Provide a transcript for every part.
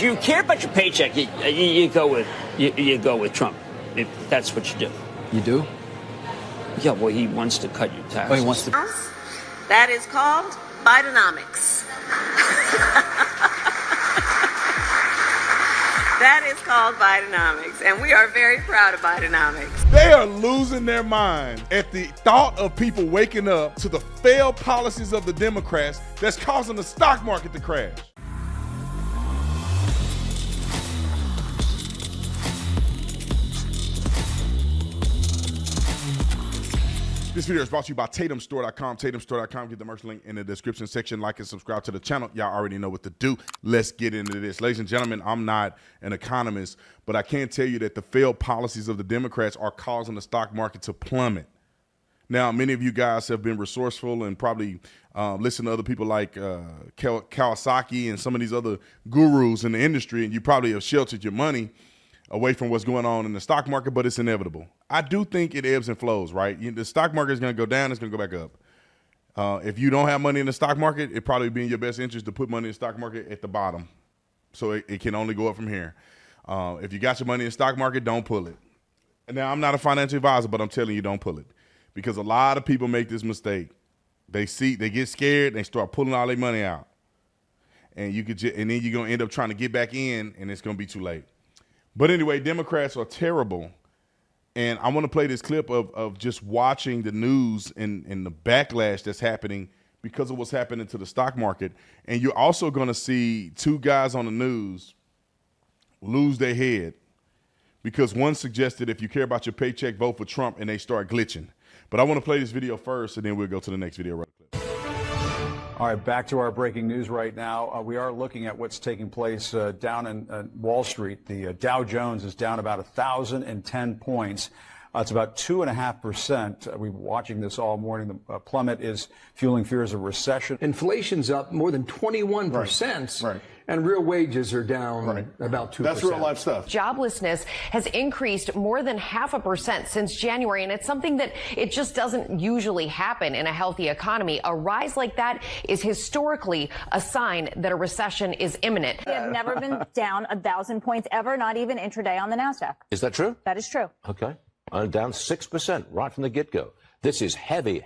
you care about your paycheck, you go with Trump. If that's what you do. You do? Yeah, well, he wants to cut your taxes. Oh, he wants to. That is called Bidenomics. That is called Bidenomics, and we are very proud of Bidenomics. They are losing their mind at the thought of people waking up to the failed policies of the Democrats that's causing the stock market to crash. This video is brought to you by TatumStore.com. TatumStore.com. Get the merch link in the description section. Like and subscribe to the channel. Y'all already know what to do. Let's get into this. Ladies and gentlemen, I'm not an economist, but I can tell you that the failed policies of the Democrats are causing the stock market to plummet. Now, many of you guys have been resourceful and probably listen to other people like Kawasaki and some of these other gurus in the industry, and you probably have sheltered your money away from what's going on in the stock market, but it's inevitable. I do think it ebbs and flows, right? The stock market is going to go down, it's going to go back up. If you don't have money in the stock market, it probably be in your best interest to put money in the stock market at the bottom, so it can only go up from here. If you got your money in the stock market, don't pull it. Now, I'm not a financial advisor, but I'm telling you, don't pull it, because a lot of people make this mistake. They get scared, they start pulling all their money out, and then you're going to end up trying to get back in, and it's going to be too late. But anyway, Democrats are terrible. And I want to play this clip of just watching the news and the backlash that's happening because of what's happening to the stock market. And you're also going to see two guys on the news lose their head because one suggested if you care about your paycheck, vote for Trump, and they start glitching. But I want to play this video first, and then we'll go to the next video. Right. All right, back to our breaking news right now. We are looking at what's taking place down in Wall Street. The Dow Jones is down about 1,010 points. It's about 2.5%. We've been watching this all morning. The plummet is fueling fears of recession. Inflation's up more than 21%. Right. And real wages are down about 2%. That's real life stuff. Joblessness has increased more than 0.5% since January, and it's something that it just doesn't usually happen in a healthy economy. A rise like that is historically a sign that a recession is imminent. We have never been down 1,000 points ever, not even intraday on the NASDAQ. Is that true? That is true. Okay. Down 6% right from the get-go. This is heavy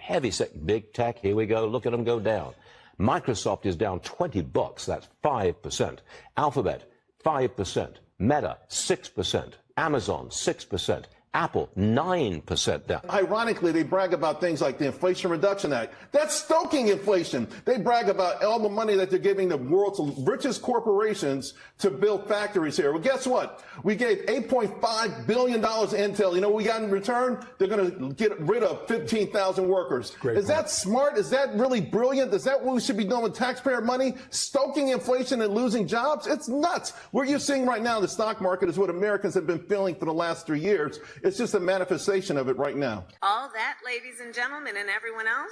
big tech. Here we go. Look at them go down. Microsoft is down $20. That's 5%. Alphabet, 5%. Meta, 6%. Amazon, 6%. Apple, 9% down. Ironically, they brag about things like the Inflation Reduction Act. That's stoking inflation. They brag about all the money that they're giving the world's richest corporations to build factories here. Well, guess what? We gave $8.5 billion to Intel. You know what we got in return? They're going to get rid of 15,000 workers. Is that smart? Is that really brilliant? Is that what we should be doing with taxpayer money? Stoking inflation and losing jobs? It's nuts. What you're seeing right now in the stock market is what Americans have been feeling for the last 3 years. It's just a manifestation of it right now. All that, ladies and gentlemen, and everyone else,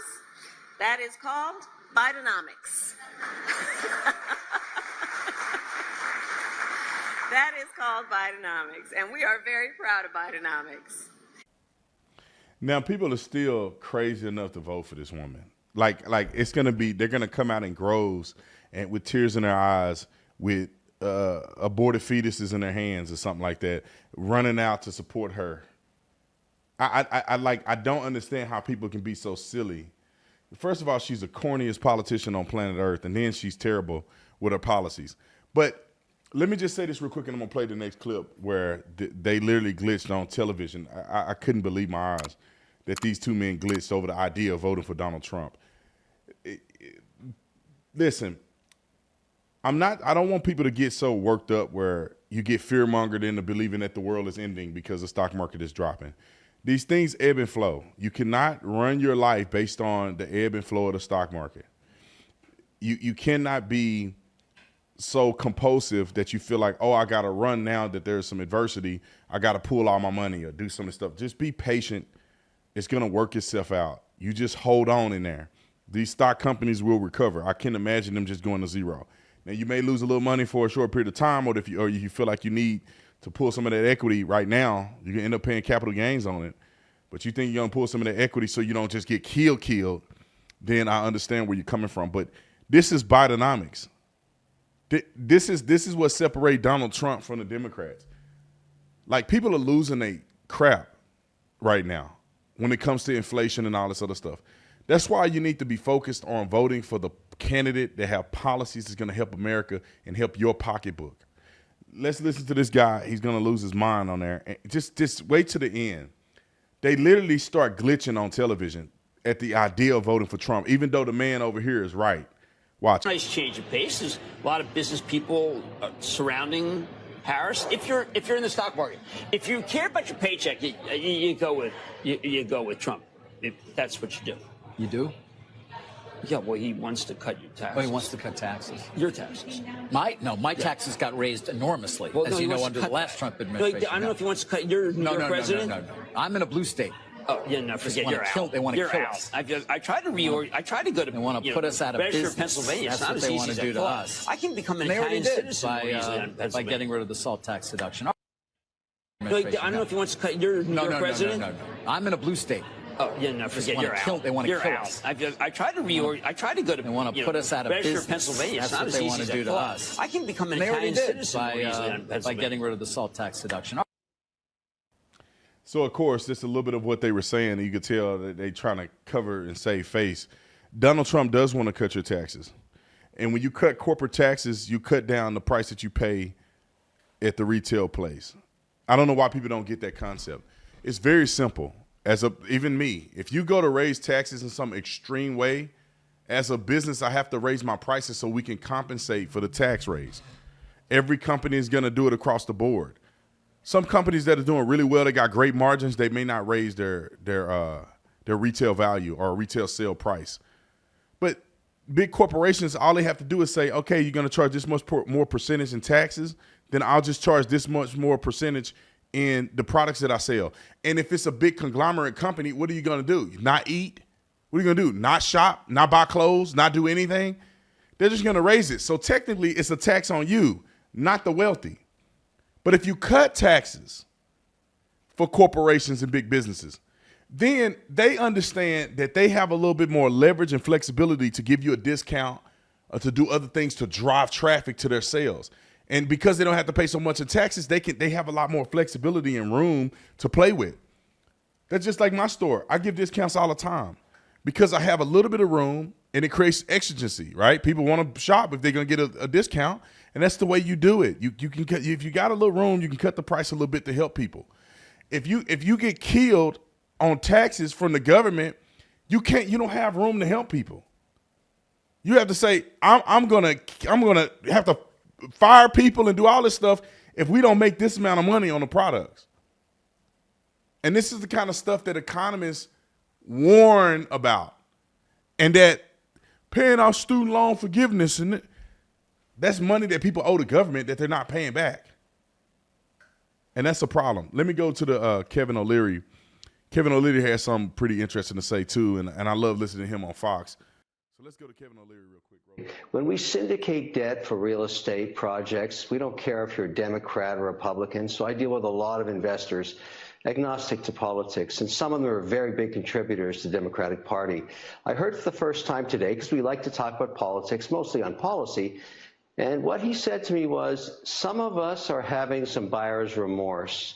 that is called Bidenomics. That is called Bidenomics, and we are very proud of Bidenomics. Now, people are still crazy enough to vote for this woman. Like it's going to be, they're going to come out in groves and with tears in their eyes, with aborted fetuses in their hands or something like that, running out to support her. I don't understand how people can be so silly. First of all, she's the corniest politician on planet Earth, and then she's terrible with her policies. But let me just say this real quick, and I'm going to play the next clip where they literally glitched on television. I couldn't believe my eyes that these two men glitched over the idea of voting for Donald Trump. Listen, I don't want people to get so worked up where you get fear-mongered into believing that the world is ending because the stock market is dropping. These things ebb and flow. You cannot run your life based on the ebb and flow of the stock market. You cannot be so compulsive that you feel like, oh, I got to run now that there's some adversity. I got to pull all my money or do some of the stuff. Just be patient. It's going to work itself out. You just hold on in there. These stock companies will recover. I can't imagine them just going to zero. Now, you may lose a little money for a short period of time, or if you feel like you need to pull some of that equity right now, you can end up paying capital gains on it. But you think you're going to pull some of that equity so you don't just get killed, then I understand where you're coming from. But this is Bidenomics. This is what separates Donald Trump from the Democrats. Like, people are losing their crap right now when it comes to inflation and all this other stuff. That's why you need to be focused on voting for the candidate that have policies that's going to help America and help your pocketbook. Let's listen to this guy. He's going to lose his mind on there. And just wait to the end. They literally start glitching on television at the idea of voting for Trump, even though the man over here is right. Watch. Nice change of pace. There's a lot of business people surrounding Harris. If you're in the stock market, if you care about your paycheck, you go with Trump. That's what you do. You do? Yeah, well, he wants to cut your taxes. Oh, he wants to cut taxes. Your taxes. My taxes got raised enormously, well, as you know, under the last Trump administration. No, I don't know if he wants to cut your president. No. I'm in a blue state. Oh, yeah, no, forget you're out. They want to kill out. us. I tried to reorganize. I tried to go to. They want to put us out of business. Pennsylvania. That's it's not what as they easy want to as do to us. I can become an They already Italian did citizen by getting rid of the salt tax deduction. No, I don't know if he wants to cut your president. No. I'm in a blue state. Oh, yeah, no, forget you're out. They want to kill out. us. I tried to I tried to go to. They want to put us out of business. Pennsylvania. That's what they want to do to us. I can become an They already Italian did citizen by getting rid of the salt tax deduction. So, of course, just a little bit of what they were saying. You could tell that they're trying to cover and save face. Donald Trump does want to cut your taxes. And when you cut corporate taxes, you cut down the price that you pay at the retail place. I don't know why people don't get that concept. It's very simple. Even me, if you go to raise taxes in some extreme way, as a business, I have to raise my prices so we can compensate for the tax raise. Every company is going to do it across the board. Some companies that are doing really well, they got great margins, they may not raise their retail value or retail sale price. But big corporations, all they have to do is say, okay, you're going to charge this much more percentage in taxes, then I'll just charge this much more percentage in the products that I sell. And if it's a big conglomerate company, what are you going to do? Not eat? What are you going to do? Not shop? Not buy clothes? Not do anything? They're just going to raise it. So technically, it's a tax on you, not the wealthy. But if you cut taxes for corporations and big businesses, then they understand that they have a little bit more leverage and flexibility to give you a discount or to do other things to drive traffic to their sales. And because they don't have to pay so much in taxes, they have a lot more flexibility and room to play with. That's just like my store. I give discounts all the time because I have a little bit of room and it creates exigency, right? People want to shop if they're going to get a discount. And that's the way you do it. You can cut, if you got a little room, you can cut the price a little bit to help people. If you get killed on taxes from the government, you don't have room to help people. You have to say, I'm gonna have to fire people and do all this stuff if we don't make this amount of money on the products. And this is the kind of stuff that economists warn about, and that paying off student loan forgiveness and that's money that people owe the government that they're not paying back. And that's a problem. Let me go to the Kevin O'Leary. Kevin O'Leary has something pretty interesting to say, too, and I love listening to him on Fox. So let's go to Kevin O'Leary real quick. When we syndicate debt for real estate projects, we don't care if you're a Democrat or Republican. So I deal with a lot of investors, agnostic to politics, and some of them are very big contributors to the Democratic Party. I heard for the first time today, because we like to talk about politics, mostly on policy, and what he said to me was, some of us are having some buyer's remorse.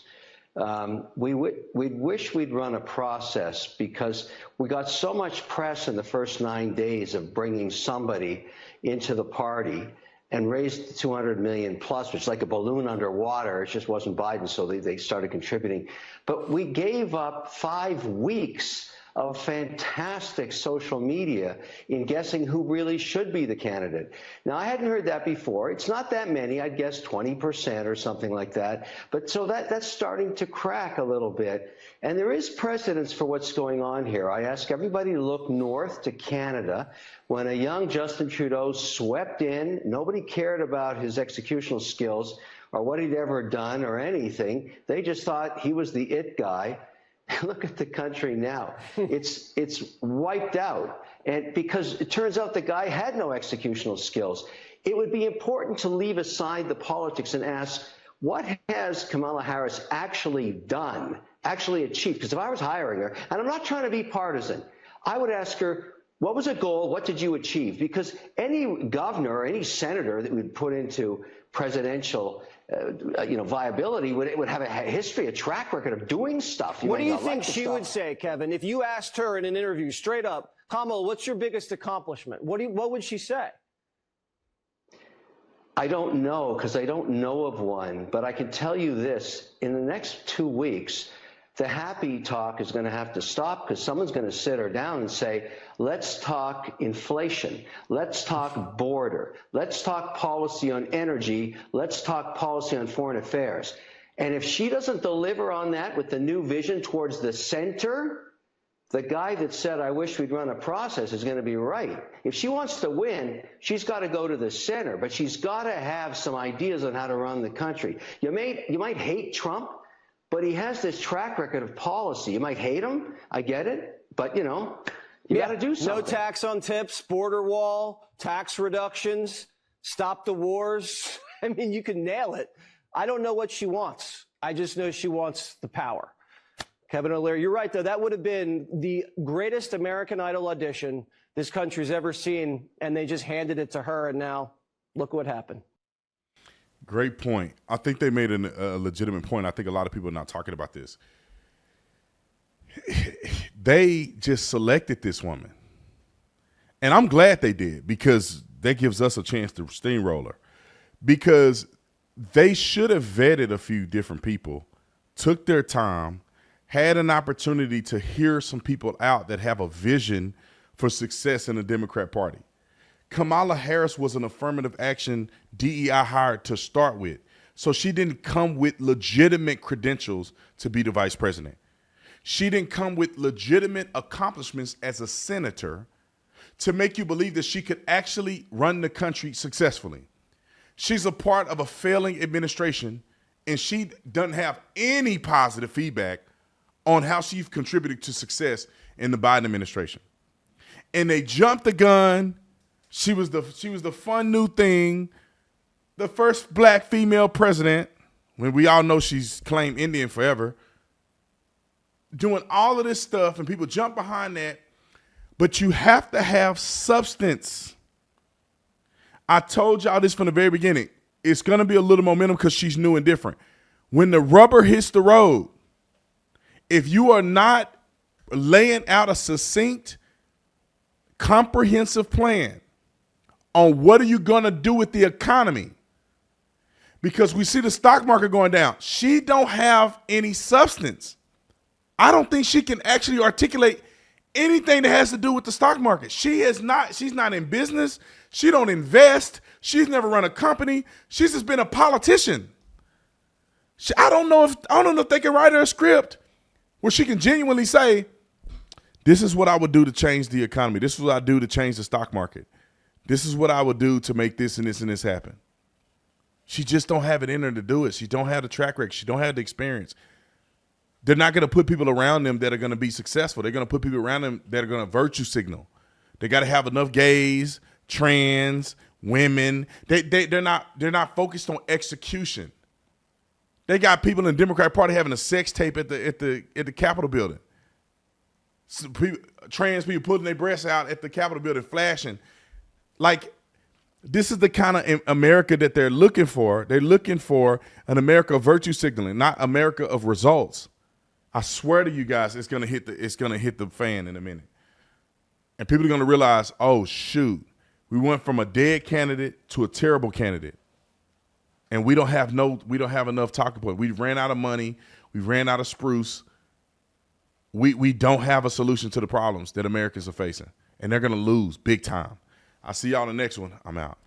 We'd wish we'd run a process because we got so much press in the first 9 days of bringing somebody into the party and raised 200 million plus, which is like a balloon underwater. It just wasn't Biden, so they started contributing. But we gave up 5 weeks of fantastic social media in guessing who really should be the candidate. Now, I hadn't heard that before. It's not that many. I'd guess 20% or something like that. But so that's starting to crack a little bit. And there is precedence for what's going on here. I ask everybody to look north to Canada. When a young Justin Trudeau swept in, nobody cared about his executional skills or what he'd ever done or anything. They just thought he was the it guy. Look at the country now. It's wiped out. And because it turns out the guy had no executional skills. It would be important to leave aside the politics and ask, what has Kamala Harris actually done, actually achieved? Because if I was hiring her, and I'm not trying to be partisan, I would ask her, What was a goal? What did you achieve? Because any governor or any senator that we'd put into presidential viability would have a history, a track record of doing stuff. What do you think she would say, Kevin, if you asked her in an interview straight up, Kamala, what's your biggest accomplishment? What would she say? I don't know, because I don't know of one, but I can tell you this. In the next 2 weeks, the happy talk is going to have to stop, because someone's going to sit her down and say, let's talk inflation. Let's talk border. Let's talk policy on energy. Let's talk policy on foreign affairs. And if she doesn't deliver on that with the new vision towards the center, the guy that said, I wish we'd run a process is going to be right. If she wants to win, she's got to go to the center, but she's got to have some ideas on how to run the country. You might hate Trump, but he has this track record of policy. You might hate him. I get it. But, you got to do something. No tax on tips, border wall, tax reductions, stop the wars. I mean, you can nail it. I don't know what she wants. I just know she wants the power. Kevin O'Leary, you're right, though. That would have been the greatest American Idol audition this country's ever seen, and they just handed it to her, and now look what happened. Great point. I think they made a legitimate point. I think a lot of people are not talking about this. They just selected this woman, and I'm glad they did, because that gives us a chance to steamroll her, because they should have vetted a few different people, took their time, had an opportunity to hear some people out that have a vision for success in the Democrat Party. Kamala Harris was an affirmative action DEI hire to start with, so she didn't come with legitimate credentials to be the vice president. She didn't come with legitimate accomplishments as a senator to make you believe that she could actually run the country successfully. She's a part of a failing administration, and she doesn't have any positive feedback on how she's contributed to success in the Biden administration. And they jumped the gun. She was the fun new thing, the first black female president, when we all know she's claimed Indian forever, doing all of this stuff, and people jump behind that. But you have to have substance. I told y'all this from the very beginning. It's going to be a little momentum because she's new and different. When the rubber hits the road, if you are not laying out a succinct, comprehensive plan on what are you going to do with the economy, because we see the stock market going down, she don't have any substance. I don't think she can actually articulate anything that has to do with the stock market. She's not in business. She don't invest. She's never run a company. She's just been a politician. I don't know if they can write her a script where she can genuinely say, this is what I would do to change the economy. This is what I do to change the stock market. This is what I would do to make this and this and this happen. She just don't have it in her to do it. She don't have the track record. She don't have the experience. They're not going to put people around them that are going to be successful. They're going to put people around them that are going to virtue signal. They got to have enough gays, trans, women. They're not focused on execution. They got people in the Democrat Party having a sex tape at the Capitol building. Trans people putting their breasts out at the Capitol building, flashing. Like, this is the kind of America that they're looking for. They're looking for an America of virtue signaling, not America of results. I swear to you guys, it's gonna hit the fan in a minute, and people are gonna realize, oh shoot, we went from a dead candidate to a terrible candidate. And we don't have enough talking points. We ran out of money. We ran out of spruce. We don't have a solution to the problems that Americans are facing. And they're going to lose big time. I'll see y'all in the next one. I'm out.